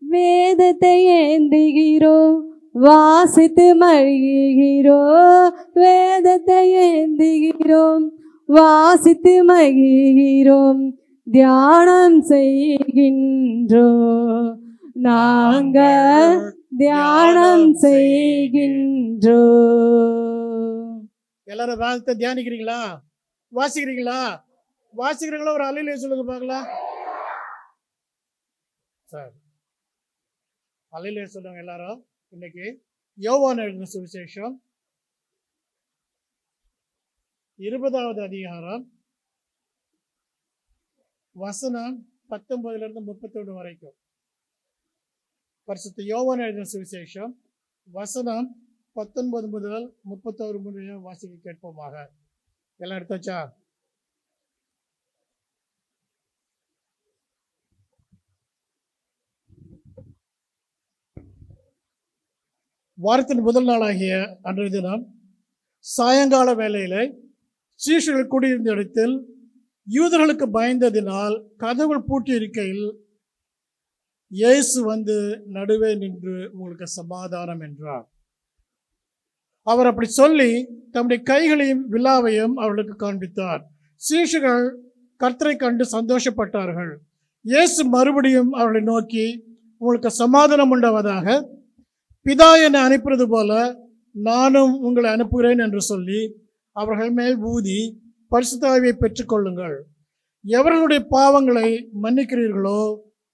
வேதத்தை ஏந்துகிறோம், வாசித்து மகிழ்கிறோம். வேதத்தை ஏந்துகிறோம், வாசித்து மகிழ்கிறோம். தியானம் செய்கின்றோம், நாங்க தியானம் செய்கின்றோம். எல்லாரும் வேதத்தை தியானிக்கிறீங்களா? வாசிக்கிறீங்களா? வாசிக்கிறீங்களா? ஒரு அல்லேலூயா சொல்லுங்க பார்க்கலாம். சார் அல்லேலூயா சொல்லுங்க எல்லாரும். இன்னைக்கு யோவான் எழுதின சுவிசேஷம் 20வது அதிகாரம் வசனம் 19 31 வரைக்கும். பரிசுத்த யோவான் எழுதின சுவிசேஷம் வசனம் 19 முதல் 31 முடிய வாசிக்க கேட்போமாக. எல்லாம் எடுத்தாச்சா? வாரத்தின் முதல் நாளாகிய அன்றைய தினம் சாயங்கால வேளையிலே சீஷர்கள் கூடியிருந்த இடத்தில் யூதர்களுக்கு பயந்ததினால் கதவுகள் பூட்டி இருக்கையில் இயேசு வந்து நடுவே நின்று உங்களுக்கு சமாதானம் என்றார். அவர் அப்படி சொல்லி தம்முடைய கைகளையும் விலாவையும் அவர்களுக்கு காண்பித்தார். சீஷர்கள் கர்த்தரை கண்டு சந்தோஷப்பட்டார்கள். இயேசு மறுபடியும் அவர்களை நோக்கி, உங்களுக்கு சமாதானம் உண்டாவதாக, பிதா என்னை அனுப்புறது போல நானும் உங்களை அனுப்புகிறேன் என்று சொல்லி அவர்கள் மேல் ஊதி பரிசுத்த ஆவியை பெற்றுக்கொள்ளுங்கள். எவர்களுடைய பாவங்களை மன்னிக்கிறீர்களோ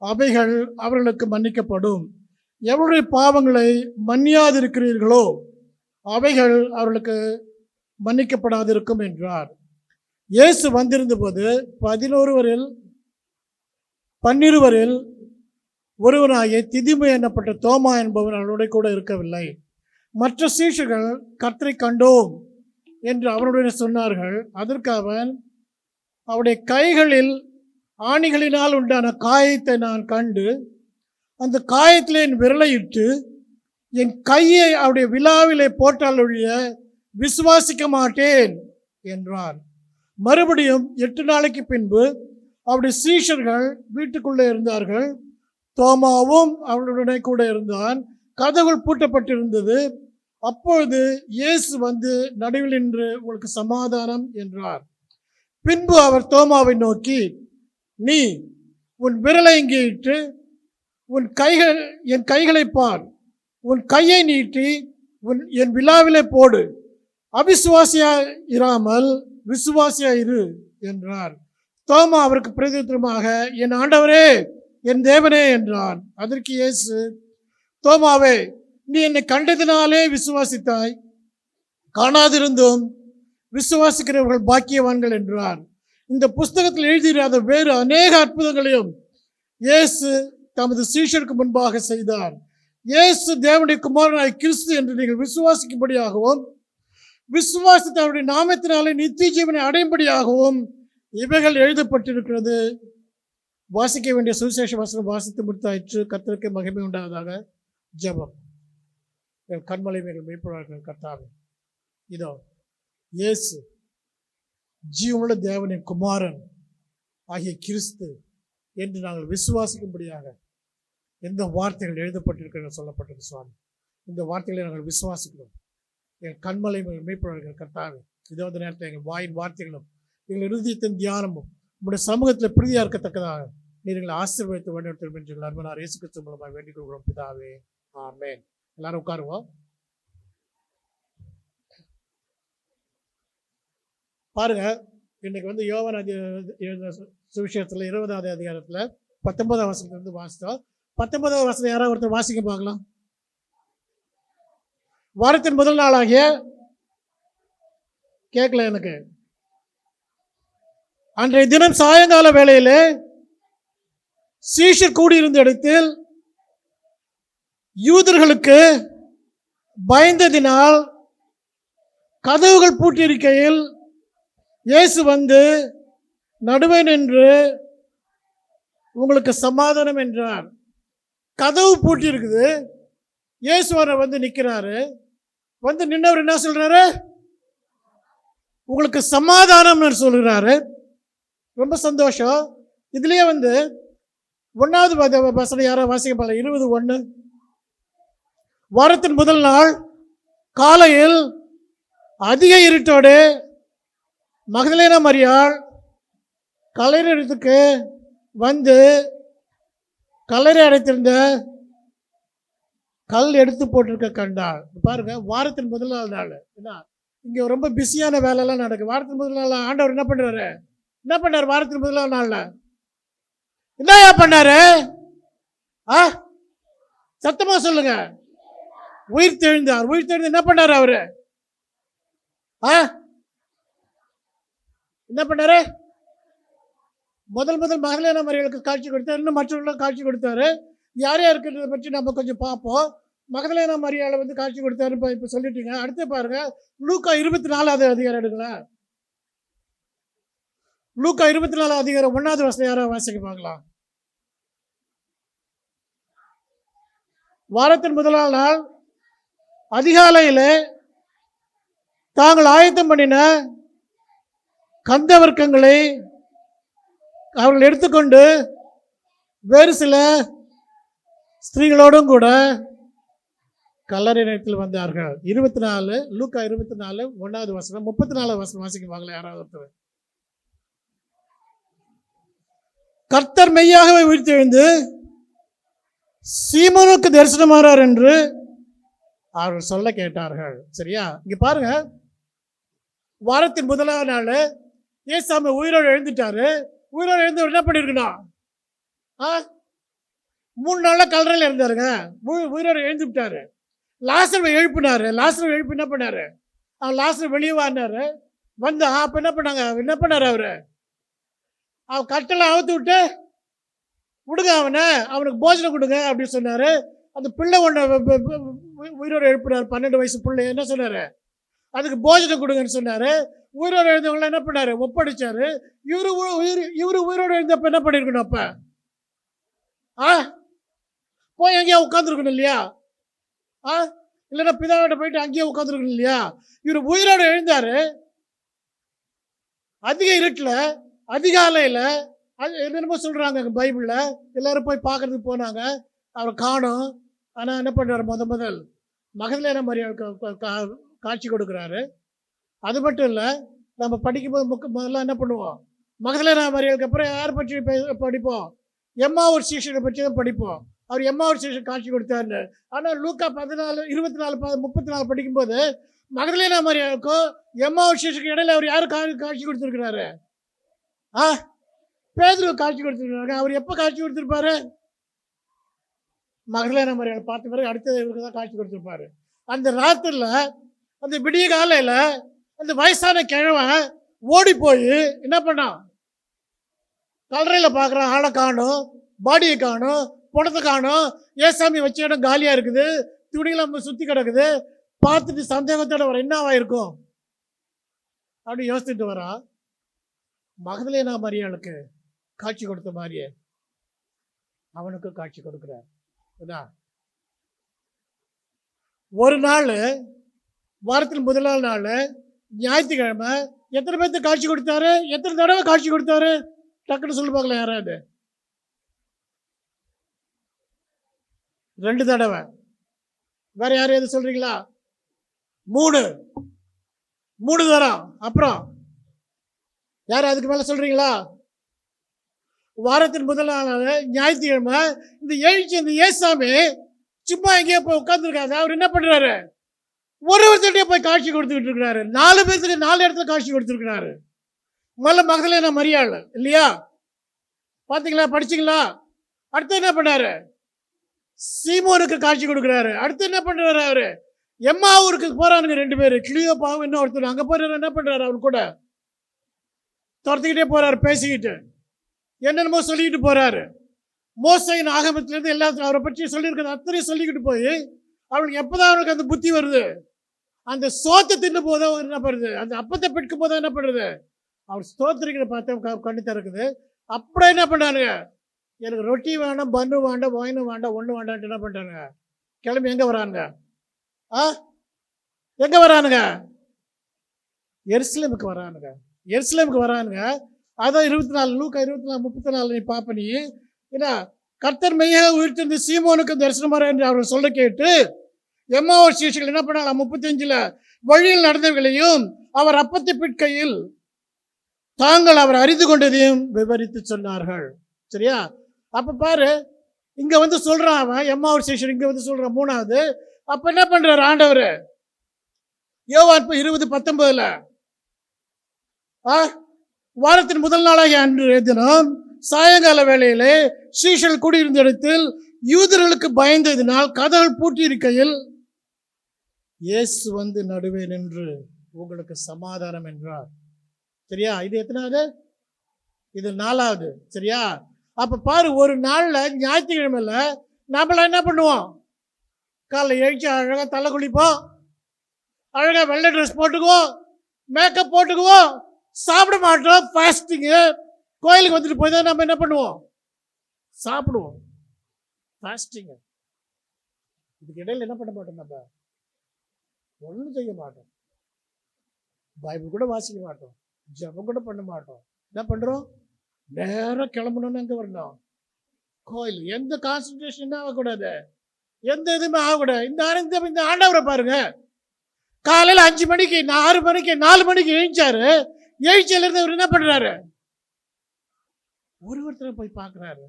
அவைகள் அவர்களுக்கு மன்னிக்கப்படும். எவருடைய பாவங்களை மன்னியாதிருக்கிறீர்களோ அவைகள் அவர்களுக்கு மன்னிக்கப்படாதிருக்கும் என்றார். இயேசு வந்திருந்த போது 12 ஒருவனாகிய திதிமு எண்ணப்பட்ட தோமா என்பவன் அவனுடைய கூட இருக்கவில்லை. மற்ற சீஷர்கள் கர்த்தரை கண்டோம் என்று அவனுடைய சொன்னார்கள். அதற்கு அவன், அவருடைய கைகளில் ஆணிகளினால் உண்டான காயத்தை நான் கண்டு அந்த காயத்தில் என் விரலை இட்டு என் கையை அவருடைய விலாவிலே போட்டால் ஒழிய விசுவாசிக்க மாட்டேன் என்றான். மறுபடியும் 8 நாளைக்கு பின்பு அவருடைய சீஷர்கள் வீட்டுக்குள்ளே இருந்தார்கள். தோமாவும் அவர்களுடைய கூட இருந்தான். கதவுகள் பூட்டப்பட்டிருந்தது. அப்பொழுது இயேசு வந்து நடுவில் நின்று உங்களுக்கு சமாதானம் என்றார். பின்பு அவர் தோமாவை நோக்கி, நீ உன் விரலை இங்கே இட்டு என் கைகளை பார், உன் கையை நீட்டி என் விலாவிலே போடு, அவிசுவாசியா இராமல் விசுவாசியா இரு என்றார். தோமா அவருக்கு பிரதித்திரமாக, என் ஆண்டவரே என் தேவனே என்றான். அதற்கு இயேசு, தோமாவே, நீ என்னை கண்டதினாலே விசுவாசித்தாய், காணாதிருந்தும் விசுவாசிக்கிறவர்கள் பாக்கியவான்கள் என்றார். இந்த புஸ்தகத்தில் எழுதியிராத வேறு அநேக அற்புதங்களையும் இயேசு தமது சீஷருக்கு முன்பாக செய்தார். இயேசு தேவனுடைய குமாரனாய் கிறிஸ்து என்று நீங்கள் விசுவாசிக்கும்படியாகவும் விசுவாசித்த அவருடைய நாமத்தினாலே நித்திய ஜீவனை அடையும்படியாகவும் இவைகள் எழுதப்பட்டிருக்கிறது. வாசிக்க வேண்டிய சுவிசேஷ வசனம் வாசித்து முடித்தாயிற்று. கர்த்தருக்கு மகிமை உண்டாவதாக. ஜெபம். என் கண்மலை மேல் மெய்ப்பொருளாளர்கள் கர்த்தாவே, இதோ இயேசு ஜீவனுள்ள தேவனின் குமாரன் ஆகிய கிறிஸ்து என்று நாங்கள் விசுவாசிக்கும்படியாக எந்த வார்த்தைகள் எழுதப்பட்டிருக்கிறது சொல்லப்பட்டது சுவாமி, இந்த வார்த்தைகளை நாங்கள் விசுவாசிக்கிறோம். என் கண்மலை மேல் மெய்ப்பொருளாளர்கள் கர்த்தாவே, இதோ இந்த நேரத்தில் எங்கள் வாயின் வார்த்தைகளும் எங்கள் இருதயத்தின் தியானமும் உங்களுடைய சமூகத்தில் பிரீதியாக இருக்கத்தக்கதாக நீர் எங்களை ஆசீர்வதித்து வழிநடத்தும் என்று எங்கள் அன்பனார் இயேசு கிறிஸ்து மூலமாக வேண்டிக் கொள்கிறோம் பிதாவே, ஆமென். எல்லாரும் உட்காருவோம். பாருங்க, இன்னைக்கு வந்து யோவான் சுவிசேஷத்தில் 20வது அதிகாரத்தில் 19ஆம் வசனத்திலிருந்து வாசித்தோம். 19வது வசனம் யாராவது ஒருத்தர் வாசிக்க பார்க்கலாம். வாரத்தின் முதல் நாளாகிய கேட்கல எனக்கு. அன்றைய தினம் சாயங்கால வேளையிலே சீஷர் கூடியிருந்த இடத்தில் யூதர்களுக்கு பயந்ததினால் கதவுகள் பூட்டியிருக்கையில் இயேசு வந்து நடுவே நின்று உங்களுக்கு சமாதானம் என்றார். கதவு பூட்டி இருக்குது. இயேசு வர வந்து நிற்கிறாரு. வந்து நின்றவர் என்ன சொல்றாரு? உங்களுக்கு சமாதானம் சொல்கிறாரு. ரொம்ப சந்தோஷம். இதுலயே வந்து 1வது வசனம் யாரோ வாசிக்க பாருங்க. 20:1. வாரத்தின் முதல் நாள் காலையில் அதிக இருட்டோடு மகதலேனா மரியாள் கல்லறைக்கு வந்து கல்லறை அடைத்திருந்த கல் எடுத்து போட்டிருக்க கண்டாள். பாருங்க, வாரத்தின் முதல் நாள் என்ன இங்க ரொம்ப பிஸியான வேலையெல்லாம் நடக்கு. வாரத்தின் முதல் நாள் ஆண்டவர் என்ன பண்ணாரு வாரத்தின் முதல் நாள்ல என்னையா பண்ணாரு? சத்தமா சொல்லுங்க. உயிர் தெழுந்து என்ன பண்ணாரு அவரு? என்ன பண்ணாரு? முதல் மகதலேனா மரியாளுக்கு காட்சி கொடுத்தாரு. இன்னும் மற்றவர்களும் காட்சி கொடுத்தாரு. யார் யாருக்குன்றதை பற்றி நம்ம கொஞ்சம் பார்ப்போம். மகதலேனா மரியாளை வந்து காட்சி கொடுத்தாரு. இப்போ சொல்லிட்டீங்க. அடுத்து பாருங்க, லூக்கா 24வது அதிகாரம் எடுங்களேன். லூக்கா 24வது அதிகாரம் 1வது வசனம் யாரோ வாசிக்க பார்க்கலாம். வாரத்தின் முதலாம் நாள் அதிகாலையில் தாங்கள் ஆயத்தம் பண்ணின கந்தவர்க்கங்களை அவர்கள் எடுத்துக்கொண்டு வேறு சில ஸ்திரீகளோடும் கூட கல்லறை நேரத்தில் வந்தார்கள். 24 லூக்கா 24 1வது வசனம் 34வது வசனம் வாசிக்குவாங்களே யாராவது ஒருத்தர். கர்த்தர் மெய்யாகவே உயிர்த்தெழுந்து சீமோனுக்கு தரிசனமானார் என்று அவர்கள் சொல்ல கேட்டார்கள். சரியா? இங்க பாருங்க, வாரத்தின் முதலாவது நாள் இயேசுசாமி உயிரோடு எழுந்துட்டாரு. உயிரோடு எழுந்து என்ன பண்ணிருக்கணும்? 3 நாள்ல கல்லறையில் இருந்தாருங்க. உயிரோடு எழுந்து விட்டாரு. லாசரை எழுப்பினாரு. எழுப்பி என்ன பண்ணாரு? லாசர் வெளியே வாங்கினாரு. வந்து அப்ப என்ன பண்ணாரு அவரு? அவன் கட்டளை அவுத்து விட்டு விடுங்க, அவனுக்கு போஜனம் கொடுங்க அப்படின்னு சொன்னாரு. அந்த பிள்ளை ஒன்று உயிரோடு எழுப்பினார். 12 வயசு பிள்ளை என்ன சொன்னாரு? அதுக்கு போஜனம் கொடுங்கன்னு சொன்னாரு. உயிரோடு எழுந்தவங்கள என்ன பண்ணாரு? ஒப்படைச்சாரு. இவரு உயிரோடு எழுந்தப்ப என்ன பண்ணிருக்கணும்? அப்ப போய் அங்கேயே உட்காந்துருக்கணும் இல்லையா? இல்லைன்னா பிதாவிட்ட போயிட்டு அங்கேயே உட்காந்துருக்கணும் இல்லையா? இவர் உயிரோடு எழுந்தாரு. அதிக இருட்டில் அதிகாலையில் என்னென்னமோ சொல்றாங்க பைபிள்ல. எல்லாரும் போய் பார்க்கறதுக்கு போனாங்க. அவரை காணோம். ஆனால் என்ன பண்றாரு? முதல் மகதலேனா மரியாளுக்கு காட்சி கொடுக்குறாரு. அது மட்டும் இல்லை, நம்ம படிக்கும்போது முதல்ல என்ன பண்ணுவோம்? மகதலேனா மரியாளுக்கு அப்புறம் யார் பற்றி படிப்போம்? எம்மாவூர் சீஷனை பற்றி தான் படிப்போம். அவர் எம்மாவூர் சீஷன் காட்சி கொடுத்தாரு. ஆனால் லூக்கா 14 24 34 படிக்கும்போது மகதலேனா மரியாளுக்கும் எம்மாவூர் சீஷனுக்கு இடையில அவர் யாரும் காட்சி கொடுத்துருக்கிறாரு? பேதுருவுக்கு காட்சி கொடுத்துருக்காங்க. அவர் எப்போ காட்சி கொடுத்துருப்பாரு? மகதலேனா மரியாளை பார்த்த பிறகு அடுத்தது இவருக்கு தான் காட்சி கொடுத்துருப்பாரு. அந்த ராத்திரில அந்த விடிய காலையில் அந்த வயசான கிழவன் ஓடி போய் என்ன பண்ணான்? கல்லறையில் பார்க்குறான். ஆளை காணும், பாடியை காணும், பணத்தை காணும். ஏசாமி வச்ச இடம் காலியாக இருக்குது, துணியெல்லாம் சுற்றி கிடக்குது. பார்த்துட்டு சந்தேகத்தோட வர என்னவாயிருக்கும் அப்படின்னு யோசிச்சுட்டு வரான். மகதலேனா மரியாளுக்கு காட்சி கொடுத்த மாதிரியே அவனுக்கு காட்சி கொடுக்கிறார். ஒரு நாள் வாரத்தில் முதலாவது நாள் ஞாயிற்றுக்கிழமை எத்தனை பேர்த்து காட்சி கொடுத்தாரு? எத்தனை தடவை காட்சி கொடுத்தாரு? டக்குன்னு சொல்லி பார்க்கலாம். யாராவது? 2 தடவை. வேற யாரையாவது சொல்றீங்களா? 3 தரம். அப்புறம் யாரும் அதுக்கு மேல சொல்றீங்களா? வாரத்தின் முதல் நாள் ஞாயிற்றுக்கிழமை இந்த எழுச்சி இந்த ஏசாமி சும்மா எங்கேயோ போய் உட்காந்துருக்காரு. அவர் என்ன பண்றாரு? ஒருத்தருடைய போய் காட்சி கொடுத்துக்கிட்டு இருக்கிறாரு. 4 பேருக்கு 4 இடத்துல காட்சி கொடுத்துருக்கிறாரு. முதல்ல மகதலேனா மரியாள் இல்லையா? பாத்தீங்களா? படிச்சீங்களா? அடுத்து என்ன பண்ணாரு? சீமோனுக்கு காட்சி கொடுக்குறாரு. அடுத்து என்ன பண்றாரு? அவரு எம்மாவூருக்கு போறானுங்க 2 பேரு, கிளியோப்பாவும் இன்னும் ஒருத்தர். அங்க போறாரு. என்ன பண்றாரு? அவர் கூட துரத்துக்கிட்டே போறாரு. பேசிக்கிட்டு என்னென்னமோ சொல்லிக்கிட்டு போறாரு. மோசையின் ஆகமத்திலிருந்து எல்லாத்தையும் அவரை பற்றி சொல்லியிருக்கிறது அத்தனையும் சொல்லிக்கிட்டு போய் அவளுக்கு எப்போதான் அவனுக்கு அந்த புத்தி வருது? அந்த சோத்தை தின்னு போதோ என்ன பண்ணுறது? அந்த அப்பத்தை பிடிக்கும் போதோ என்ன பண்ணுறது? அவர் ஸ்தோத்திரிக்கிற பார்த்து கண்ணு திறக்குது. அப்படியே என்ன பண்ணானுங்க? எனக்கு ரொட்டி வேண்டாம், பன்னு வேண்டாம், ஒயினும் வேண்டாம், ஒன்று வேண்டான்ட்டு என்ன பண்ணுறானுங்க? கிளம்பி எங்கே வரானுங்க? எங்கே வரானுங்க? எருசலேமுக்கு வரானுங்க. எருசலேமுக்கு வரானுங்க. அதான் 24 லூக்கா 24 34 நீ பார்ப்ப. நீ ஏன்னா கர்த்தர் மெய்யாக உயிர்த்தெழுந்த சீமோனுக்கு தரிசனமானார் என்று அவர்கள் சொல்ல கேட்டு எம்மாவூர் சீஷர்கள் என்ன பண்ணாங்க? 35 வழியில் நடந்தவர்களையும் அவர் அப்பத்தை பிட்கையில் தாங்கள் அவர் அறிந்து கொண்டதையும் விவரித்து சொன்னார்கள். சரியா? அப்ப பாரு, இங்க வந்து சொல்றான் அவன், எம்மாவூர் சீஷர் இங்க வந்து சொல்றான் 3வது. அப்ப என்ன பண்றாரு ஆண்டவர்? யோவான் 20:19 வாரத்தின் முதல் நாளாகிய அன்று தினம் சாயங்கால வேளையிலே சீஷர்கள் கூடியிருந்த இடத்தில் யூதர்களுக்கு பயந்ததினால் கதவுகள் பூட்டியிருக்கையில் இயேசு வந்து நடுவே நின்று உங்களுக்கு சமாதானம் என்றார். சரியா? இது எத்தனாவது? இது 4வது. சரியா? அப்ப பாரு, ஒரு நாள்ல ஞாயிற்றுக்கிழமையில நம்மள என்ன பண்ணுவோம்? காலைல எழுச்சி அழகா தலை குளிப்போம், அழகா வெள்ளை ட்ரெஸ் போட்டுக்குவோம், மேக்கப் போட்டுக்குவோம், சாப்பிட மாட்டோம், ஃபாஸ்டிங்கு. கோயிலுக்கு வந்துட்டு போய் தான் நம்ம என்ன பண்ணுவோம்? சாப்பிடுவோம், ஃபாஸ்டிங்கு. இதுக்கு இடையில என்ன பண்ண மாட்டோம்? நம்ம ஒன்றும் செய்ய மாட்டோம், பைபிள் கூட வாசிக்க மாட்டோம், ஜபம் கூட பண்ண மாட்டோம். என்ன பண்றோம்? நேரம் கிளம்பணும்னு அங்கே வரணும் கோயில். எந்த கான்சன்ட்ரேஷன் ஆகக்கூடாது, எந்த இதுவுமே ஆகக்கூடாது. இந்த ஆண்டவரை பாருங்க, காலையில் 5 மணிக்கு 6 மணிக்கு 4 மணிக்கு எழுந்தாரு. எழுச்சியில இருந்து அவர் என்ன பண்றாரு? ஒருத்தரை போய் பார்க்கிறாரு.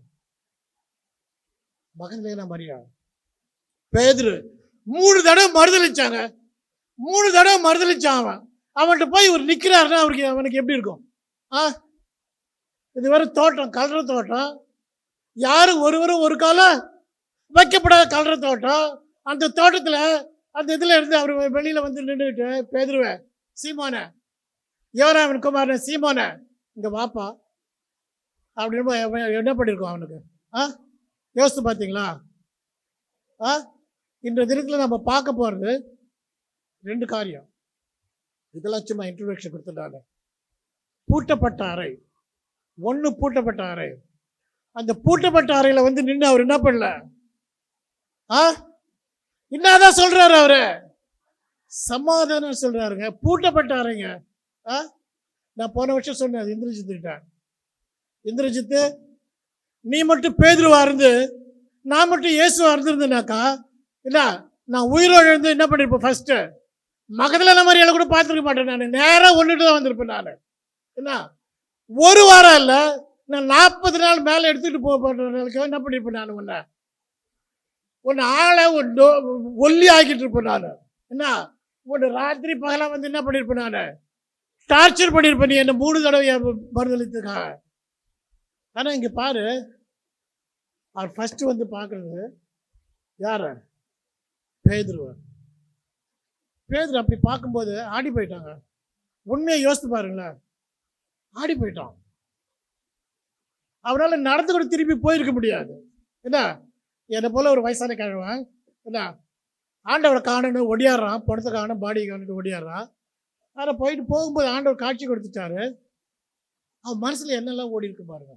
மகன்லேனா மரியா, பேதுரு 3 தடவை மறுதளிச்சாங்க. 3 தடவை மறுதளிச்சான் அவன்கிட்ட போய் இவர் நிற்கிறாருன்னா அவனுக்கு எப்படி இருக்கும்? இது வேற தோட்டம், கலர தோட்டம். யாரும் ஒருவரும் ஒரு காலம் வைக்கப்படாத கலர தோட்டம். அந்த தோட்டத்தில் அந்த இதில் இருந்து அவர் வெளியில் வந்து நின்றுக்கிட்டு, பேதுருவே, சீமோனே, யோனாவின் குமாரனே சீமோனே, இங்கே வாப்பா அப்படின்னு என்ன பண்ணியிருக்கோம் அவனுக்கு? யோசித்து பார்த்தீங்களா? இன்றைய தினத்தில் நம்ம பார்க்க போகிறது 2 காரியம். இதெல்லாம் சும்மா இன்ட்ரோடக்ஷன் கொடுத்துட்டாங்க. பூட்டப்பட்ட அறை. 1 பூட்டப்பட்ட அறை. அந்த பூட்டப்பட்ட அறையில் வந்து நின்று அவர் என்ன பண்ணல? என்னதான் சொல்றாரு அவரு? சமாதானம் சொல்றாருங்க. பூட்டப்பட்ட அறைங்க. நான் போன வருஷம் சொன்னேன், அது இந்திரஜித்துக்கிட்ட. இந்திரஜித்து, நீ மட்டும் பேதுருவா இருந்து நான் மட்டும் இயேசுவா இருந்திருந்தேனாக்கா, இல்ல நான் உயிரோடு இருந்து என்ன பண்ணிருப்பேன்? ஃபர்ஸ்ட் மகதலேனா மரியாதை கூட பார்த்துருக்க மாட்டேன். நான் நேராக ஒன்றுட்டு தான் வந்திருப்பேன். நான் என்ன 1 வாரம் இல்லை, நான் 40 நாள் மேலே எடுத்துக்கிட்டு போகிறதுக்கு என்ன பண்ணியிருப்பேன்? நான் உன்னை ஆளை ஒல்லி ஆக்கிட்டு இருப்பேன். நான் என்ன உன்னை ராத்திரி பகலாக வந்து என்ன பண்ணியிருப்பேன்? நான் டார்ச்சர் பண்ணியிருப்பேன். நீ என்னை 3 தடவை மறுதளித்துக்காக. ஆனால் இங்கே பாரு, அவர் ஃபஸ்ட்டு வந்து பார்க்குறது யார்? பேதுரு. பேதுரு அப்படி பார்க்கும்போது ஆடி போயிட்டாங்க. உண்மையை யோசித்து பாருங்களேன், ஆடி போயிட்டான். அவரால் நடந்து கூட திருப்பி போயிருக்க முடியாது. என்ன, என்னை போல ஒரு வயசான கிழவன் என்ன ஆண்டவரை காணணும் ஒடியாடுறான், படத்தை காணும், பாடியை காணிட்டு ஒடியாடுறான். அதில் போயிட்டு போகும்போது ஆண்டவர் காட்சி கொடுத்துட்டாரு. அவன் மனசில் என்னெல்லாம் ஓடி இருக்கு பாருங்க.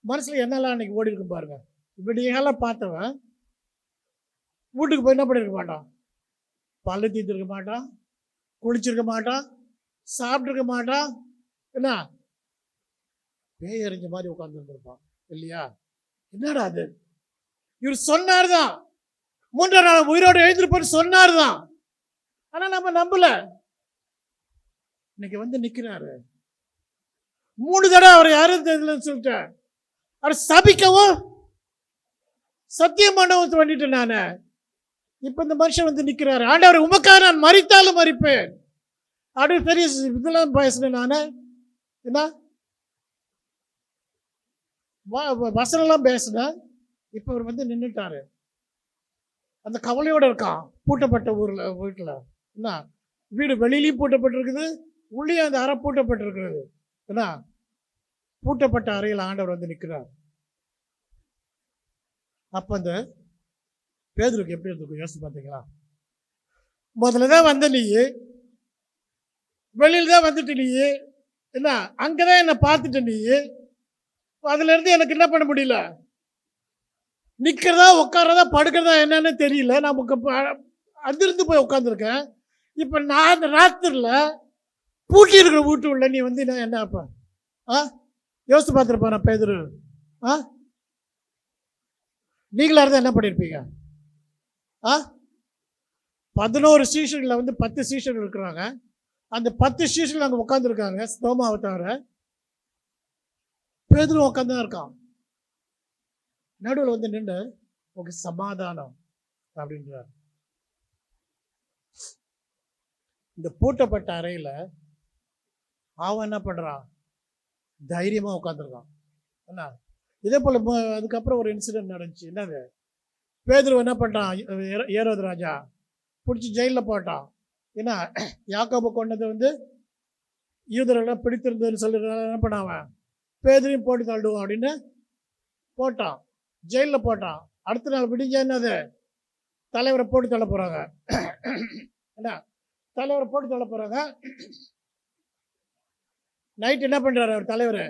மனசில் என்னெல்லாம் அன்னைக்கு ஓடி இருக்கு பாருங்க. இப்படியெல்லாம் பார்த்தவன் வீட்டுக்கு போய் என்ன பண்ணியிருக்க மாட்டான்? பல்லு தீர்த்துருக்க மாட்டான், குளிச்சிருக்க மாட்டான், சாப்பிட்ருக்க மாட்டான். என்ன பேய் எறிஞ்ச மாதிரி உட்காந்துருந்துருப்பான் இல்லையா? என்னடா அது? இவர் சொன்னார் தான், 3ஆம் நாள் உயிரோடு எழுந்திருப்பேன்னு சொன்னார் தான். ஆனா நம்ம நம்பல. இன்னைக்கு வந்து நிக்கிறாரு. 3 தடவை அவர் யாரும் தெரியலன்னு சொல்லிட்டேன். அவர் சபிக்கவும் சத்தியம் பண்ணவும் பண்ணிட்டேன் நானு. இப்ப இந்த மனுஷன் வந்து நிக்கிறாரு. ஆண்டவர், உமக்காக நான் மரித்தாலும் மரிப்பேன் அப்படின்னு பெரிய இதெல்லாம் பேசினேன் நானு. என்ன வசனம்லாம் பேசினேன். இப்ப அவர் வந்து நின்றுட்டாரு. அந்த கவலையோட இருக்கான். பூட்டப்பட்ட வீட்டுல என்ன, வீடு வெளியிலையும் பூட்டப்பட்டிருக்குது, உள்ளேயும் அந்த அறை பூட்டப்பட்டிருக்கிறது. என்ன, பூட்டப்பட்ட அறையில் ஆண்டவர் வந்து நிற்கிறார். அப்ப அந்த பேதுருக்கு எப்படி இருந்திருக்கும் யோசிச்சு பார்த்தீங்களா? முதல்ல தான் வந்த நீ, வெளியில தான் வந்துட்டு நீ என்ன, அங்கதான் என்னை பார்த்துட்ட நீ. அதுல இருந்து எனக்கு என்ன பண்ண முடியல, நிக்கிறதா உட்கார்றதா படுக்கிறதா என்னன்னு தெரியல. நான் அதிர்ந்து போய் உட்காந்துருக்கேன். இப்ப நான் அந்த ராத்திரில பூட்டி இருக்கிற வீட்டு உள்ள நீ வந்து என்ன அப்ப யோசித்து பார்த்துருப்பான் பேதுரு. நீங்களா இருந்தால் என்ன பண்ணியிருப்பீங்க? 11 சீஷர்களில் 10 சீஷர்கள் இருக்கிறாங்க. அந்த 10 சீஷர்கள் அங்கே உட்காந்துருக்காங்க. தோமாவை தவிர பேதுரு உட்காந்து தான் இருக்கான். நடுவில் நின்று ஒரு சமாதானம் அப்படின்றார். இந்த பூட்டப்பட்ட அறையில் அவன் என்ன பண்றான்? தைரியமா உட்காந்துருக்கான். என்ன இதே போல அதுக்கப்புறம் ஒரு இன்சிடென்ட் நடந்துச்சு. என்னது? பேதுரு என்ன பண்றான்? ஏரோது ராஜா பிடிச்சி ஜெயிலில் போட்டான். ஏன்னா யாக்கோபு கொண்டது யூதரெல்லாம் பிடித்திருந்ததுன்னு சொல்லி என்ன பண்ணாவன்? பேதுரையும் போட்டு தள்ளுவான் அப்படின்னு போட்டான், ஜெயிலில் போட்டான். அடுத்த நாள் விடிஞ்சா என்னது? தலைவரை போட்டு தள்ள போறாங்க. என்ன தலைவரை போட்டு தள்ள போறாங்க. நைட் என்ன பண்றாரு அவர் தலைவர்?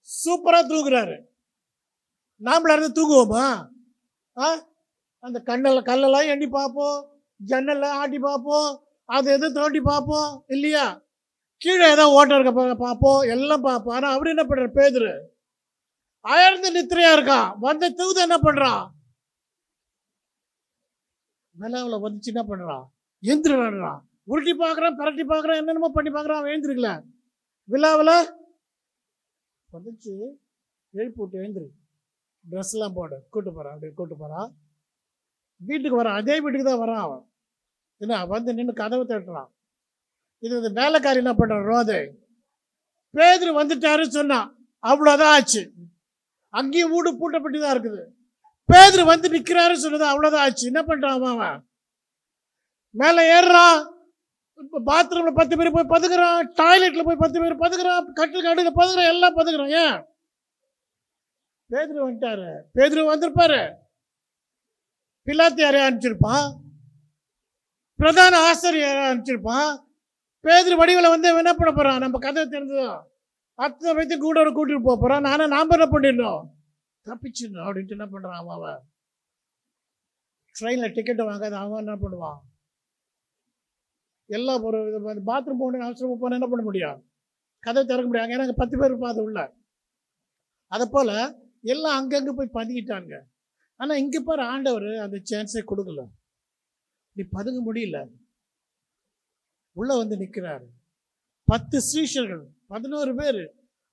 சூப்பரா தூங்குறாரு. நாமளா இருந்து தூங்குவோமா? அந்த கல்லெல்லாம் எண்ணி பார்ப்போம், ஜன்னெல்லாம் ஆட்டி பார்ப்போம், அதை எது தோண்டி பார்ப்போம் இல்லையா? கீழே ஏதோ ஓட்டம் இருக்க பார்ப்போம், எல்லாம் பார்ப்போம். ஆனால் அவர் என்ன பண்றாரு? பேதுரு அயர்ந்து நித்திரையா இருக்கான். தூது என்ன பண்றான்? நிலாவில் வந்துச்சு என்ன பண்றான்? எந்திரான். உருட்டி பார்க்குறான், பரட்டி பார்க்குறான், என்னென்னமோ பண்ணி பார்க்குறான். அவன் எழுந்திருக்கல. விழாவில் வந்துச்சு, எழுப்பி விட்டு எழுந்திரு, ட்ரெஸ்லாம் போடு, கூட்டு போகிறான். அப்படி கூட்டு போகிறான். வீட்டுக்கு வரான். அதே வீட்டுக்கு தான் வரான் அவன். என்ன நின்று கதவை தட்டுறான். இது வேலைக்காரி என்ன பண்ணுறான்? ரோதை பேதுரு வந்துட்டாருன்னு சொன்னான். அவ்வளோதான் ஆச்சு. அங்கேயும் வீடு பூட்டப்பட்டு தான் இருக்குது. பேதுரு நிற்கிறாருன்னு சொன்னது அவ்வளோதான் ஆச்சு. என்ன பண்ணுறான் அவன்? மேலே ஏறுறான். பாத்ரூமில் 10 பேர் போய் பதுக்குறான், டாய்லெட்டில் போய் 10 பேர் பதுக்குறான், கட்டில் கடையில் பதுக்குறான், எல்லாம் பதுக்குறான். ஏன்? பேதுரு வந்துட்டாரு. பேதுரு வந்திருப்பாரு. பிலாத்து யாரையா அனுப்பிச்சிருப்பான், பிரதான ஆசிரியர் அனுப்பிச்சிருப்பான். பேதுரு வடிவில் என்ன பண்ண போறான்? நம்ம கதை தெரிஞ்சதும் அத்தனை வைத்து கூட கூட்டிட்டு போக போறான். நாம என்ன பண்ணிடணும்? தப்பிச்சிடணும் அப்படின்ட்டு என்ன பண்றான் அவன்? ட்ரெயினில் டிக்கெட்டை வாங்காத அவன் என்ன பண்ணுவான்? எல்லா ஒரு பாத்ரூம் போகணும், அவசரம் போனால் என்ன பண்ண முடியும்? கதை திறக்க முடியாது. ஏன்னா 10 பேர் பார்த்து உள்ள. அதை போல் எல்லாம் அங்கங்கே போய் பதுங்கிட்டாங்க. ஆனால் இங்கே பாரு, ஆண்டவர் அந்த சான்ஸே கொடுக்கல. நீ பதுங்க முடியல. உள்ள நிற்கிறாரு. 10 சீஷர்கள், 11 பேர்,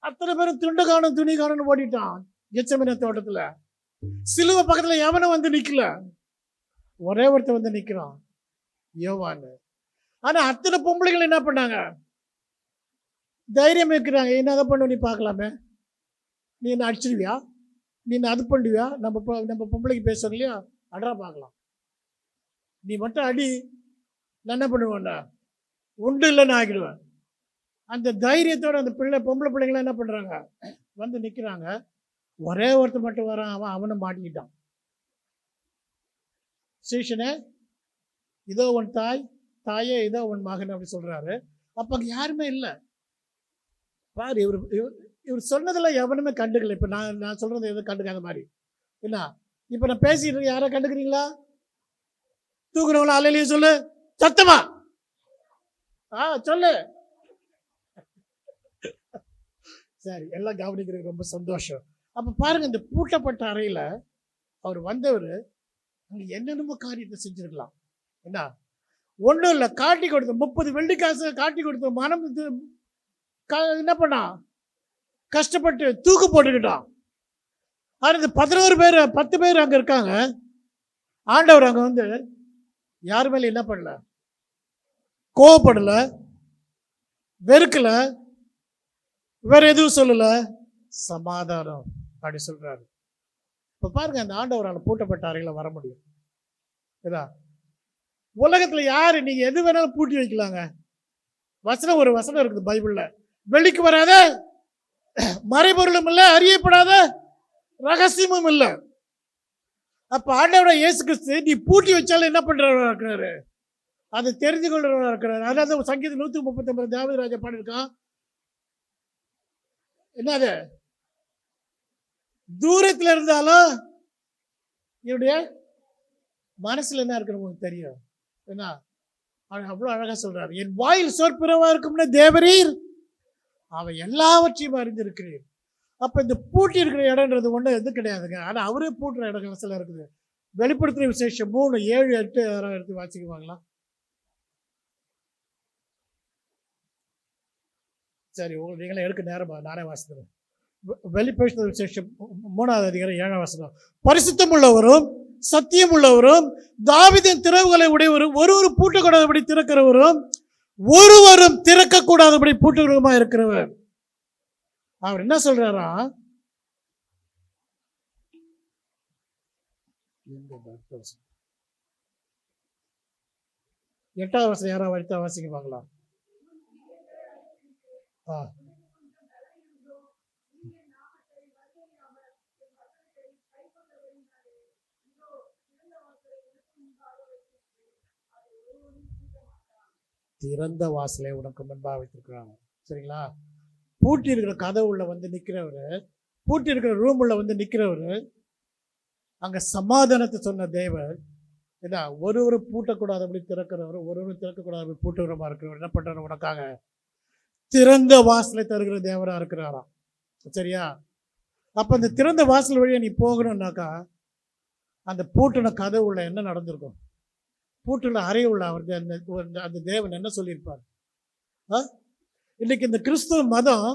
அத்தனை பேரும் துண்டு காணும் துணி காணும்னு ஓடிட்டான். கெத்செமனே தோட்டத்தில் சிலுவை பக்கத்தில் எவனும் நிற்கல. ஒரே ஒருத்தர் நிற்கிறான், யோவான். ஆனா அத்தனை பொம்பளைகள் என்ன பண்ணாங்க? தைரியம் இருக்கிறாங்க. என்ன அதை பண்ண? நீ பார்க்கலாமே, நீ என்ன அடிச்சிருவியா, நீ என்ன அது பண்ணுவியா? நம்ம பொம்பளைக்கு பேசுறோம் இல்லையா, அடரா பார்க்கலாம், நீ மட்டும் அடி, நான் என்ன பண்ணுவேன்டா, உண்டு இல்லைன்னு ஆகிடுவேன். அந்த தைரியத்தோட அந்த பொம்பளை பிள்ளைங்களாம் என்ன பண்றாங்க? நிற்கிறாங்க. ஒரே ஒருத்தர் மட்டும் வரான். அவனும் மாட்டிக்கிட்டான். சீஷனே, இதோ உன் தாய், தாயே இதோ உன் மகன் அப்படி சொல்றாரு. அப்ப அங்க யாருமே இல்லை. பாரு, இவர் சொன்னதெல்லாம் எவனுமே கண்டுக்கல. இப்ப நான் சொல்றது எதுவும் கண்டுக்காத மாதிரி. என்ன இப்ப நான் பேசிட்டு இருக்க, யாரை கண்டுக்கிறீங்களா? தூக்குறவங்கள அலையிலேயே சொல்லு, சத்தமா சொல்லு. சரி, எல்லாம் கவனிக்கிறது ரொம்ப சந்தோஷம். அப்ப பாருங்க, இந்த பூட்டப்பட்ட அறையில அவர் வந்தவர் அங்க என்னென்னமோ காரியத்தை செஞ்சிருக்கலாம். என்ன ஒன்றும் இல்லை, காட்டி கொடுத்த 30 வெள்ளிக்காசு காட்டி கொடுத்த மனம் என்ன பண்ணா? கஷ்டப்பட்டு தூக்கு போட்டுக்கிட்டான். ஆனால் இந்த 11 பேர் 10 பேர் அங்கே இருக்காங்க. ஆண்டவர் அங்கே யார் மேலே என்ன பண்ணல? கோவப்படல, வெறுக்கல, வேற எதுவும் சொல்லல, சமாதானம் அப்படி சொல்றாரு. இப்ப பாருங்க, அந்த ஆண்டவரால் பூட்டப்பட்ட அறையில வர முடியும். உலகத்துல யாரு நீங்க எது வேணாலும் பூட்டி வைக்கலாங்க. ஒரு வசனம் இருக்குது பைபிள்ல, வெளிக்கு வராத மறைபொருளும் இல்லை, அறியப்படாத ரகசியமும் இல்லை. அப்ப ஆண்டவரா இயேசு கிறிஸ்து நீ பூட்டி வச்சாலும் என்ன பண்றவரா இருக்கிறாரு? அதை தெரிஞ்சு கொள்றவரா இருக்கிறாரு. அதாவது சங்கீதம் 139 தாவீது ராஜா பாடியிருக்கான். என்னது? தூரத்துல இருந்தாலும் என்னுடைய மனசுல என்ன இருக்குன்னு உங்களுக்கு தெரியும். என்ன அவ்வளவு அழகா சொல்றாரு, என் வாயில் சொற்பிறவா இருக்கும்னு தேவரீர் அவை எல்லாவற்றையும் அறிந்திருக்கிறீர். அப்போ இந்த பூட்டி இருக்கிற இடம்ன்றது ஒன்றும் எது கிடையாதுங்க. ஆனால் அவரே பூட்டுற இடங்கள் சில இருக்குது. வெளிப்படுத்துகிற விசேஷம் 3, 7, 8 யாராவது எடுத்து வாசிக்குவாங்களா? சரி, நீங்களே எடுக்க நேரமா நானே வாசிக்கிறேன். வெளிப்படுத்துகிற விசேஷம் 3ஆவது அதிகாரம் 7ஆம் வசனம். பரிசுத்தம் உள்ளவரும் சத்தியம் உள்ளவரும் தாவீதின் திறவுகளை உடையவரும் ஒருவரும் பூட்டக்கூடாதபடி திறக்கிறவரும் ஒருவரும் திறக்கக்கூடாதபடி பூட்டுகிறவருமா இருக்கிறவர். அவர் என்ன சொல்றாரா? 8ஆவது வசனம் யாராவது வழித்தா வாசிக்குவாங்களா? திறந்த வாசலை உனக்கு முன்பாக வைத்திருக்கிறாங்க. சரிங்களா? பூட்டி இருக்கிற கதவு உள்ள வந்து நிற்கிறவரு, பூட்டி இருக்கிற ரூம் உள்ள வந்து நிற்கிறவரு, அங்க சமாதானத்தை சொன்ன தேவர் என்ன, ஒருவரு பூட்டக்கூடாதபடி திறக்கிறவர், ஒருவரு திறக்கக்கூடாதபடி பூட்டுகிறவரா இருக்கிறவர் என்ன பண்றாரு? உனக்காக திறந்த வாசலை தருகிற தேவரா இருக்கிறாராம். சரியா? அப்ப அந்த திறந்த வாசல் வழியா நீ போகணும்னாக்கா அந்த பூட்டின கதவு உள்ள என்ன நடந்திருக்கும்? பூட்டுள்ள அறை உள்ள அவர் அந்த தேவன் என்ன சொல்லியிருப்பார்? இன்னைக்கு இந்த கிறிஸ்துவ மதம்,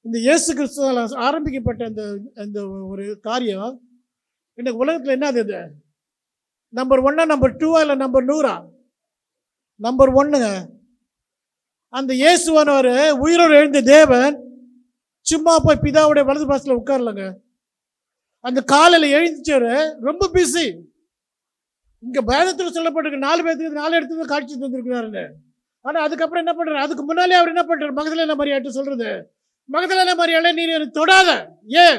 இந்த இயேசு கிறிஸ்துவால் ஆரம்பிக்கப்பட்ட அந்த ஒரு காரியம் இன்னைக்கு உலகத்தில் என்னது? இது நம்பர் 1, நம்பர் 2 இல்லை நம்பர் 100? நம்பர் 1ங்க. அந்த இயேசுவானவர் உயிரோடு எழுந்த தேவன் சும்மா போய் பிதாவுடைய வலது பாசத்தில் உட்காரலங்க. அந்த காலையில் எழுந்திச்சவர் ரொம்ப பிஸி. இங்க வேதத்தில் சொல்லப்பட்டிருக்கு 4 பேருக்கு 4 இடத்துல காட்சி தந்திருக்கிறாருன்னு. ஆனா அதுக்கப்புறம் என்ன பண்றாரு? அதுக்கு முன்னாலே அவர் என்ன பண்றாரு? மகதலேனா மரியாதை சொல்றது, மகதலேனா மரியாதை நீ எனக்கு தொடாத. ஏன்?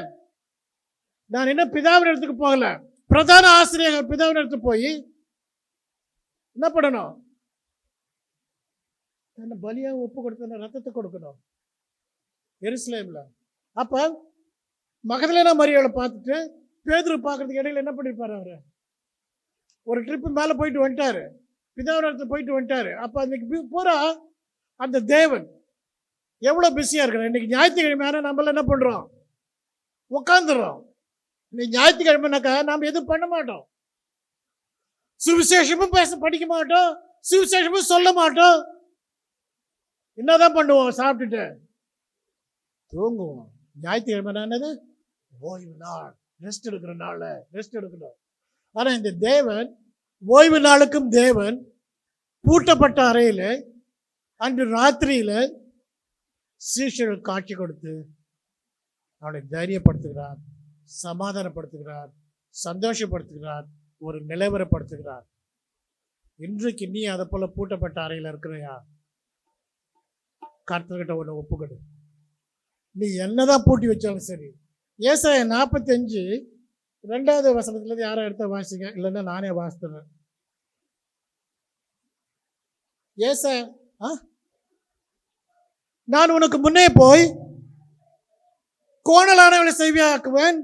நான் என்ன பிதாவின் இடத்துக்கு போகல, பிரதான ஆசிரியர் பிதாவின் இடத்துக்கு போய் என்ன பண்ணணும்? என்ன பலியாக ஒப்பு கொடுத்த ரத்தத்தை கொடுக்கணும் எருசலேம்ல. அப்ப மகதலேனா மரியாதை பார்த்துட்டு பேதுரு பார்க்கறதுக்கு இடையில என்ன பண்ணிருப்பாரு? அவரு ஒரு ட்ரிப்பு மேலே போயிட்டு வந்துட்டாரு, பிதாவின் போயிட்டு வந்துட்டாரு. அப்போ அன்னைக்கு பூரா அந்த தேவன் எவ்வளோ பிஸியாக இருக்கிறார். இன்னைக்கு ஞாயிற்றுக்கிழமை நம்மளாம் என்ன பண்ணுறோம்? உட்காந்துடுறோம். இன்னைக்கு ஞாயிற்றுக்கிழமைனாக்கா நாம் எதுவும் பண்ண மாட்டோம். சுவிசேஷமும் படிக்க மாட்டோம், சுவிசேஷமும் சொல்ல மாட்டோம். என்னதான் பண்ணுவோம்? சாப்பிட்டுட்டு தூங்குவோம். ஞாயிற்றுக்கிழமை என்னது? ஓய்வு நாள், ரெஸ்ட் எடுக்கிற நாள், ரெஸ்ட் எடுக்கணும். ஆனால் இந்த தேவன் ஓய்வு நாளுக்கும் தேவன் பூட்டப்பட்ட அறையில் அன்று ராத்திரியில் சீஷர்கள் காட்சி கொடுத்து அவளை தைரியப்படுத்துகிறார், சமாதானப்படுத்துகிறார், சந்தோஷப்படுத்துகிறார், ஒரு நிலைவரப்படுத்துகிறார். இன்றைக்கு நீ அதை போல பூட்டப்பட்ட அறையில் இருக்கிறையா? கர்த்தர்கிட்ட ஒன்று ஒப்புக்கொடு. நீ என்னதான் பூட்டி வச்சாலும் சரி. ஏசாயா 45 2வது வசனத்துல யாரும் எடுத்த வாசிங்க, இல்லைன்னா நானே வாசித்துறேன். நான் உனக்கு முன்னே போய் கோணலானவளை செவியாக்குவேன்,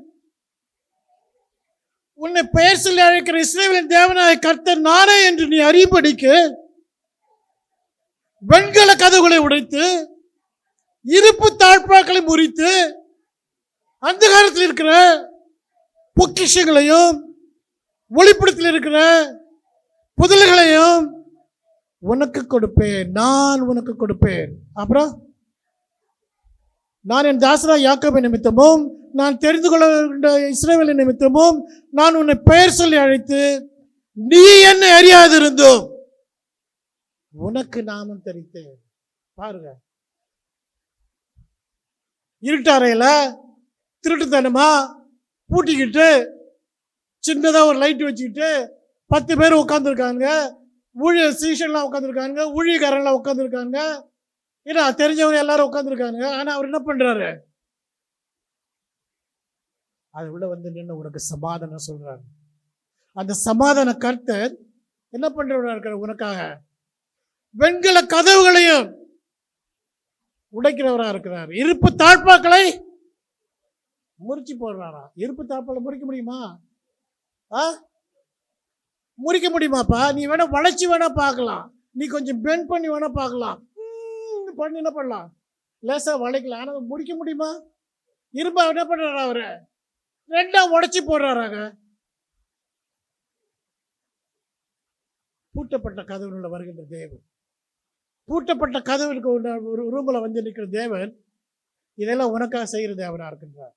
உன்னை பெயர் சொல்லி அழைக்கிற இஸ்ரவேலின் தேவனாய கர்த்தர் நானே என்று நீ அறியும்படிக்கு வெண்கல கதவுகளை உடைத்து இருப்பு தாழ்பாக்களை முறித்து அந்தகாரத்தில் இருக்கிற பொக்கிஷங்களையும் ஒளிப்படத்தில் இருக்கிற புதல்களையும் உனக்கு கொடுப்பேன், நான் உனக்கு கொடுப்பேன். அப்புறம் நான் என் தாசரா யாக்கோபு நிமித்தமும் நான் தெரிந்து கொள்ள இஸ்ரவேலின் நிமித்தமும் நான் உன்னை பெயர் சொல்லி அழைத்து நீ என்னை அறியாதிருந்தோம் உனக்கு நாமம் தெரித்தேன். பாருங்க, இருட்டாரையில திருட்டுத்தனமா பூட்டிக்கிட்டு சின்னதா ஒரு லைட் வச்சுக்கிட்டு 10 பேர் உட்காந்துருக்காங்க, சீஷன்லாம் உட்காந்துருக்காங்க, ஊழியக்காரன்லாம் உட்காந்துருக்காங்க, ஏன்னா தெரிஞ்சவங்க எல்லாரும் உட்காந்துருக்காங்க. ஆனா அவர் என்ன பண்றாரு? அதை விட வந்து நின்று உனக்கு சமாதானம் சொல்றாரு. அந்த சமாதான கர்த்தர் என்ன பண்றவரா இருக்கிற உனக்காக வெண்கல கதவுகளையும் உடைக்கிறவரா இருக்கிறார். இருப்பு தாழ்பாக்களை முறிச்சு போடுறாரா? இருப்பு தாழ்பாலை முறிக்க முடியுமா? முறிக்க முடியுமாப்பா? நீ வேணா வளைச்சி வேணா பார்க்கலாம், நீ கொஞ்சம் பெண்ட் பண்ணி வேணா பார்க்கலாம், பண்ணி என்ன பண்ணலாம், லேசா வளைக்கலாம். ஆனால் முடிக்க முடியுமா? இரும்ப என்ன பண்றாரு? அவரு ரெண்டா உடைச்சி போடுறாராங்க. பூட்டப்பட்ட கதவுல வருகின்ற தேவன், பூட்டப்பட்ட கதவுக்கு ஒரு ரூம்ல வந்து நிற்கிற தேவன் இதெல்லாம் உனக்காக செய்கிற தேவனா இருக்கின்றார்.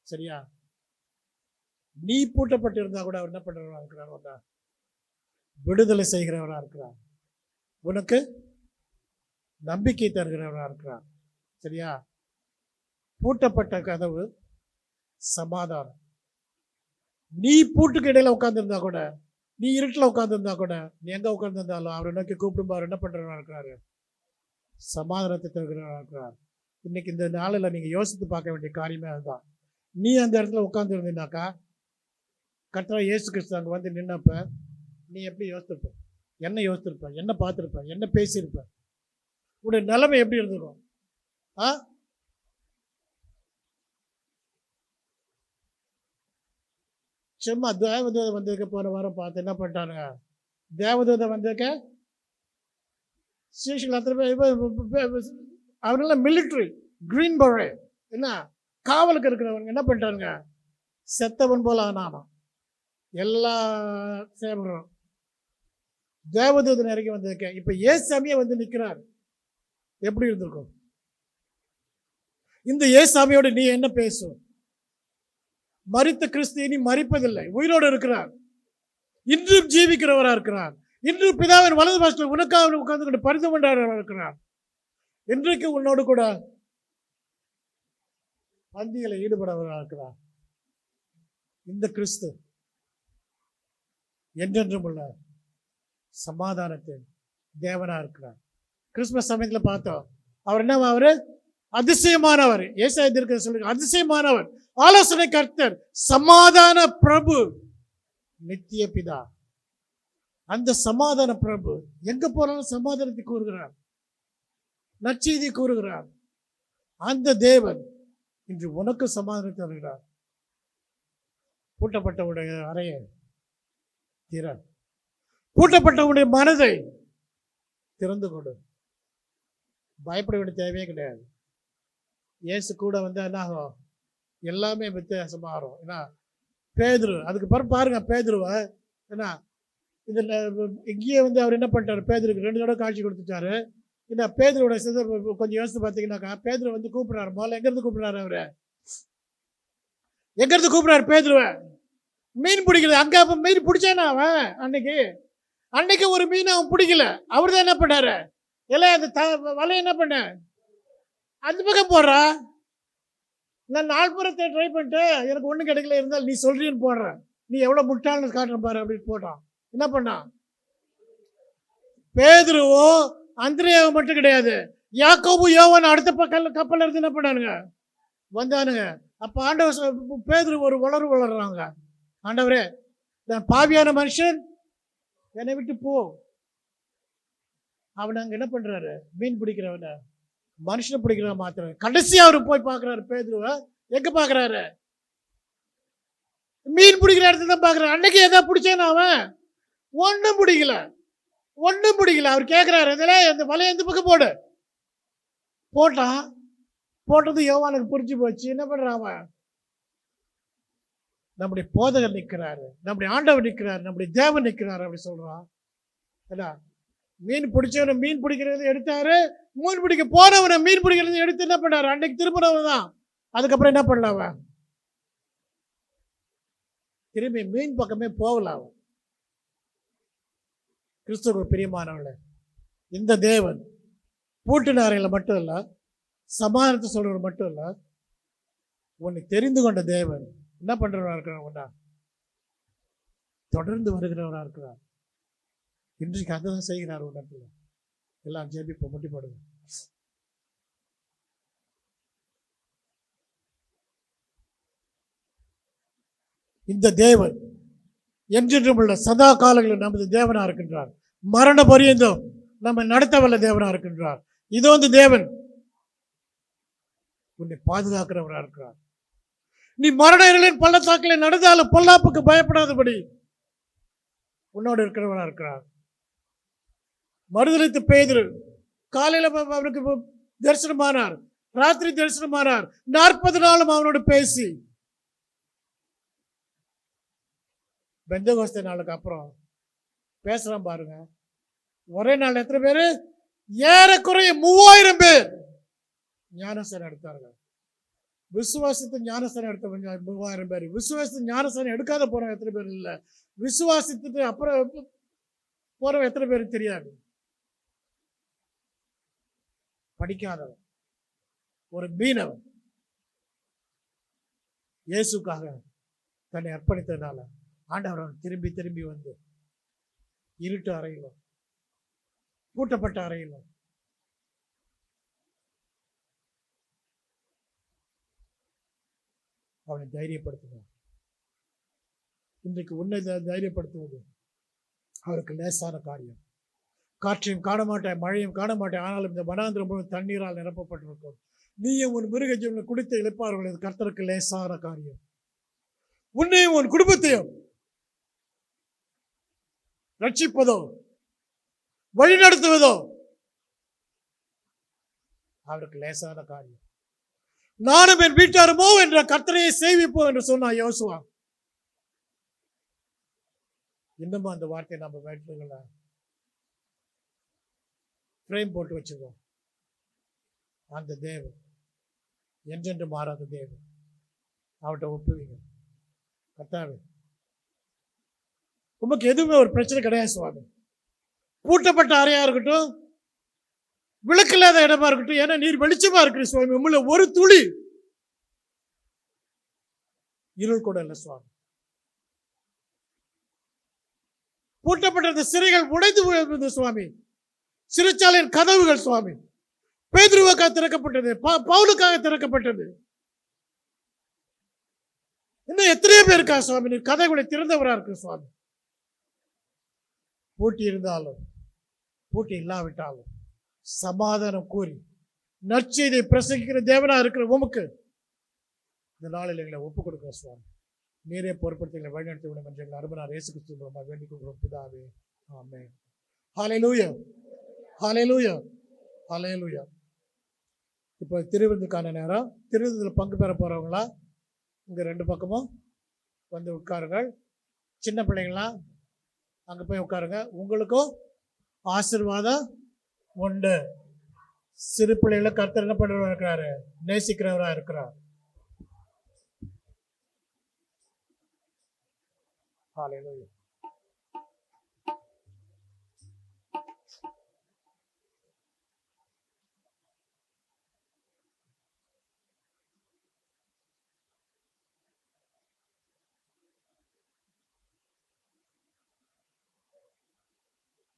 சரியா? நீ பூட்டப்பட்டு இருந்தா கூட அவர் என்ன பண்றவனா இருக்கிறார்? விடுதலை செய்கிறவனா இருக்கிறார். உனக்கு நம்பிக்கை தருகிறவனா இருக்கிறார். சரியா? பூட்டப்பட்ட கதவு சமாதானம். நீ பூட்டுக்கு இடையில உட்கார்ந்துருந்தா கூட, நீ இருட்டில் உட்கார்ந்துருந்தா கூட, நீ எங்க உட்கார்ந்துருந்தாலும் அவரை நோக்கி கூப்பிடும்போது அவர் என்ன பண்றவனா இருக்கிறாரு? சமாதானத்தை தருகிறவனா இருக்கிறார். இன்னைக்கு இந்த நாளில் நீங்க யோசித்து பார்க்க வேண்டிய காரியமே அதுதான். நீ அந்த இடத்துல உட்கார்ந்து இருந்தீனாக்கா, கர்த்தர் இயேசு கிறிஸ்து அங்கே வந்து நின்னப்ப நீ எப்படி யோசித்திருப்ப? என்ன யோசித்திருப்ப? என்ன பார்த்திருப்ப? என்ன பேசியிருப்ப? உடைய நிலைமை எப்படி இருந்திருக்கும்? சும்மா தேவதூதை வந்திருக்க போன வாரம் பார்த்து என்ன பண்ணிட்டானுங்க? தேவதூதை வந்திருக்க ஸ்டேஷன்ல அத்தனை பேர் அவரெல்லாம் மிலிட்ரி கிரீன் பரே என்ன காவலுக்கு இருக்கிறவங்க என்ன பண்ணிட்டானுங்க? செத்தவன் போல ஆனானா எல்லா சேவரும். தேவதூதன் இறங்கி வந்திருக்க. இப்ப ஏசாமியே வந்து நிற்கிறார். எப்படி இருந்திருக்கும்? இந்த ஏசாமியோட நீ என்ன பேசும்? மரித்த கிறிஸ்து இனி மரிப்பதில்லை, உயிரோடு இருக்கிறார். இன்றும் ஜீவிக்கிறவரா இருக்கிறார். இன்று பிதாவின் வலது பாசத்தில் உனக்காக உட்கார்ந்து கொண்டு பரிந்து கொண்டாடுறவரா இருக்கிறார். இன்றைக்கு உன்னோடு கூட பந்திகளை ஈடுபடவராக இருக்கிறார். இந்த கிறிஸ்து என்றென்றும் உள்ள சமாதானத்தின் தேவனா இருக்கிறார். கிறிஸ்துமஸ் சமயத்தில் பார்த்தோம். அவர் என்ன? அவரு அதிசயமானவர். ஏசாயா தீர்க்கதரிசி சொல்லுங்க, அதிசயமானவர், ஆலோசனை கர்த்தர், சமாதான பிரபு, நித்திய பிதா. அந்த சமாதான பிரபு எங்க போனாலும் சமாதானத்தை கூறுகிறார், நற்செய்தி கூறுகிறார். அந்த தேவன் இன்று உனக்கு சமாதானத்தை தருகிறார். பூட்டப்பட்டவுடைய அறையை திற, பூட்டப்பட்டவுடைய மனதை திறந்து கொடு. பயப்பட வேண்டிய தேவையே கிடையாது. இயேசு கூட வந்து என்ன ஆகும்? எல்லாமே வித்தியாசமாகும். ஏன்னா பேதுரு, அதுக்கு பிறகு பாருங்க பேதுருவ என்ன இதில் இங்கேயே வந்து அவர் என்ன பண்ணிட்டாரு? பேதுருக்கு 2 தடவை காட்சி கொடுத்துட்டாரு. ஏன்னா பேதுருவோட கொஞ்சம் யோசித்து பார்த்தீங்கன்னாக்கா, பேதுரு வந்து கூப்பிடுறாரு. முதல்ல எங்கேருந்து கூப்பிடுறாரு? அவரு எங்கேருந்து கூப்பிடுறாரு? பேதுருவ மீன் பிடிக்கிறது. அங்கே அப்போ மீன் பிடிச்சானா அவன்? அன்னைக்கு ஒரு மீன் அவன் பிடிக்கல. அவர் தான் என்ன பண்ணாரு? எல்லாம் அந்த வலையை என்ன பண்ண அந்த பக்கம் போடுறா. நான் 4 புறத்தை ட்ரை பண்ணிட்டு எனக்கு ஒன்றும் கிடைக்கல, இருந்தாலும் நீ சொல்றீன்னு போடுறேன். நீ எவ்வளோ முட்டாள்னு காட்டுற பாரு அப்படின்னு போட்டான். என்ன பண்ணான்? பேதுருவோ அந்திரேயாவை மட்டும் கிடையாது, யாக்கோபு யோவான் அடுத்த கப்பல் இருந்து என்ன பண்ணானுங்க? வந்தானுங்க. அப்போ ஆண்டவர் பேதுரு ஒரு வளர்றாங்க. ஆண்டவரே, நான் பாவியான மனுஷன், என்னை விட்டு போ. அவன் அங்கே என்ன பண்றாரு? மீன் பிடிக்கிறவன மனுஷனை பிடிக்கிறவன் மாத்திரம். கடைசி அவரு போய் பார்க்கிறாரு பேதுருவ. எங்க பார்க்கிறாரு? மீன் பிடிக்கிற இடத்துல தான் பார்க்கிறாரு. அன்னைக்கு எதாவது பிடிச்சானா அவன்? ஒன்றும் பிடிக்கல. அவர் கேட்கிறாரு, இதெல்லாம் இந்த வலையை எந்த பக்கம் போடு. போட்டது யோவானுக்கு புரிஞ்சு போச்சு. என்ன பண்றான் அவன்? நம்முடைய போதகர் நிற்கிறாரு, நம்முடைய ஆண்டவர் நிற்கிறாரு, நம்முடைய தேவன் நிற்கிறாரு அப்படி சொல்றான். ஏன்னா மீன் பிடிச்சவனை மீன் பிடிக்கிறது எடுத்தாரு, மீன் பிடிக்க போனவனை மீன் பிடிக்கிறது எடுத்து என்ன பண்ணாரு? அன்னைக்கு திரும்பினவன் தான். அதுக்கப்புறம் என்ன பண்ணல அவன்? திரும்பி மீன் பக்கமே போகல அவன். கிறிஸ்துவுக்கு பிரியமானவர்களே, இந்த தேவன் பூட்டினாரையில் மட்டும் இல்ல, சமாதானத்தை சொல்றவர் மட்டும் இல்ல, உன்னை தெரிந்து கொண்ட தேவன் என்ன பண்றவரா இருக்கிறார்? தொடர்ந்து வருகிறவரா இருக்கிறார். இன்றைக்கு அதான் செய்கிறார். உடனே எல்லாம் ஜெபிப்போம், முட்டிப்படுவோம். இந்த தேவன் என்றென்றும் உள்ள சதா காலங்களில் நமது தேவனா இருக்கின்றார். மரண பரியந்தம் நம்ம நடத்த வல்ல தேவனா இருக்கின்றார். இதோ இந்த தேவன் உன்னை பாதுகாக்கிறவரா இருக்கிறார். நீ மரண இருளின் பள்ளத்தாக்கிலே நடந்தாலும் பொல்லாப்புக்கு பயப்படாதபடி உன்னோடு இருக்கிறவரா இருக்கிறார். மறுதலித்து பேதுரு காலையில் அவருக்கு தரிசனமானார். ராத்திரி தரிசனமானார். 40 நாளும் அவனோடு பேசி பெந்தகோஸ்தே நாளுக்கு அப்புறம் பேசுறான் பாருங்க. ஒரே நாள் எத்தனை பேரு? ஏறக்குறைய 3000 பேர் ஞானஸ்தானம் எடுத்தார்கள். விசுவாசித்து ஞானஸ்தானம் எடுத்தவங்க 3000 பேர். விசுவாசித்து ஞானஸ்தானம் எடுக்காத போறவங்க எத்தனை பேர்? இல்லை. விசுவாசித்துட்டு அப்புறம் போறவங்க எத்தனை பேர் தெரியாது. படிக்காதவன், ஒரு மீனவன் இயேசுக்காக தன்னை அர்ப்பணித்ததுனால ஆண்டவர் அவன் திரும்பி திரும்பி வந்து இருட்டு அறையிலும் பூட்டப்பட்ட அறையிலும் அவனை தைரியப்படுத்தினார். இன்றைக்கு உன்னை தைரியப்படுத்துவது அவருக்கு லேசான காரியம். காற்றையும் காண மாட்டேன், மழையும் காண மாட்டேன், ஆனாலும் இந்த வனாந்திரம் முழுவதும் தண்ணீரால் நிரப்பப்பட்டிருக்கும். நீயும் உன் மிருக ஜீவனை குடித்து இழப்பார்கள். இது கர்த்தருக்கு லேசான காரியம். உன்னையும் உன் குடும்பத்தையும் ரட்சிப்பதோ வழிநடத்துவதோ அவருக்கு லேசான காரியம். நானும் என் வீட்டாருமோ என்ற கர்த்தரையை சேவிப்போம் என்று சொன்னான் யோசுவா. இன்னமும் அந்த வார்த்தையை நம்ம வீட்டுல ஃப்ரேம் போட்டு வச்சுக்கோம். அந்த தேவன் என்றென்று மாறாத தேவன். அவர்கிட்ட ஒப்புவீங்க. கர்த்தாவே, உமக்கு எதுவுமே ஒரு பிரச்சனை கிடையாது சுவாமி. பூட்டப்பட்ட அறையா இருக்கட்டும், விளக்கு இல்லாத இடமா இருக்கட்டும், ஏன்னா நீர் வெளிச்சமா இருக்கிற சுவாமி. உள்ள ஒரு துளி இருள் கூட இல்லை சுவாமி. பூட்டப்பட்ட சிறைகள் உடைந்து போயிருந்தது சுவாமி. சிறைச்சாலையின் கதவுகள் சுவாமி பேதுருவுக்காக திறக்கப்பட்டது, பவுலுக்காக திறக்கப்பட்டது. இன்னும் எத்தனையோ பேருக்கா சுவாமி நீர் கதைகளை திறந்தவரா இருக்கு சுவாமி. பூட்டி இருந்தாலும் பூட்டி இல்லாவிட்டாலும் சமாதானம் கூறி நற்செய்தியை பிரசங்கிக்கிற தேவனா இருக்கிற உமக்கு இந்த நாளில் எங்களை ஒப்புக் கொடுக்கிற சுவாமி. நீரே பொறுப்படுத்தி எங்களை வழிநடத்த வேண்டும் என்று எங்கள் அருமையான இயேசு கிறிஸ்து மூலமாக வேண்டிக் கொள்கிறோம் பிதாவே. ஆமென். ஹல்லேலூயா, ஹல்லேலூயா, ஹல்லேலூயா. இப்போ திருவிருந்துக்கான நேரம். திருவிருந்தில் பங்கு பெற போறவங்களா இங்க 2 பக்கமும் வந்து உட்காருங்கள். சின்ன பிள்ளைங்களா அங்க போய் உட்காருங்க. உங்களுக்கும் ஆசீர்வாதம் உண்டு. சிறு பிள்ளைகளை கர்த்தர் என்ன பண்ணுறவரா இருக்கிறாரு? நேசிக்கிறவரா இருக்கிறார். ஹல்லேலூயா.